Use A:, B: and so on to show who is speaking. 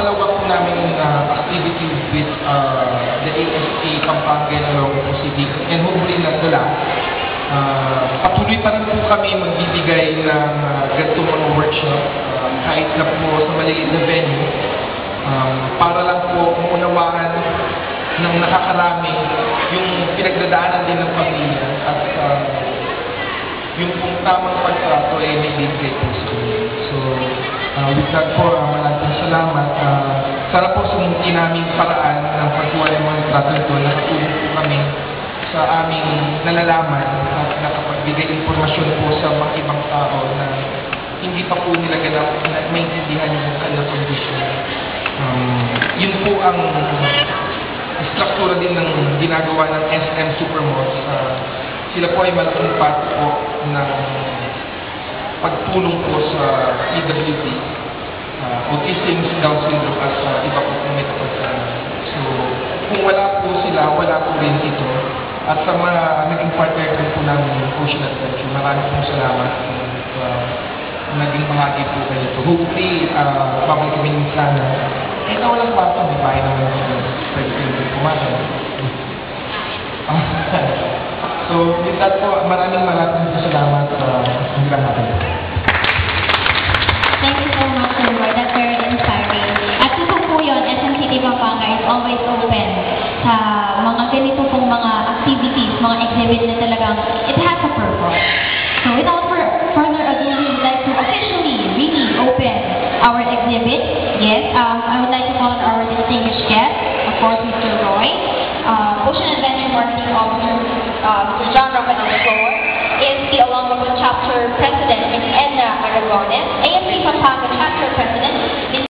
A: pangalawa po namin activity with the ASA Pampanga and Ilocos City. And hopefully nagdala. Patuloy pa rin po kami magbibigay ng ganitong mga workshop kahit na po sa maliit na venue para lang po maunawaan ng nakakarami yung pinagdadaanan din ng pamilya at yung pong tamang pagtrato ay may bigay po sa inyo. So, with that po, maraming salamat. Sana po sumuti namin paraan ng pagkuha ng mga trato ito. Nakatulong po kami sa aming nalalaman at nakapagbigay informasyon po sa mga ibang tao na hindi pa po nila ganap na maintindihan yung kanilang kondisyon. Yun po ang struktura din ng ginagawa ng SM Supermalls. Sila po ay malaking part po ng pagtulong po sa PWD, Autism Down Syndrome at iba po kung may kapagsanan. So, kung wala po sila, wala po rin ito. At sa mga naging partner po namin yung Ocean Adventure, maraming po salamat naging bahagi po kayo ito. Hopefully, babalik kami ng sana. Walang kwarto, may bahay naman ito. Pwede kayo pumasok. So, with that po, maraming salamat sa lahat.
B: Thank you so much, Sir Roy. That's very inspiring. At ito po yun, SM City Pampanga is always open sa mga ganito pong mga activities, mga exhibits na talagang it has a purpose. So, without further ado, we would like to officially really open our exhibit. Yes, I would like to call on our distinguished guest, of course, Mr. Roy, Ocean Adventure Marketing Officer, Mr. John Roman on the floor, AMC Olongapo Chapter President, Ms. Edna Aragones, AMC Pampanga Chapter President, Ms.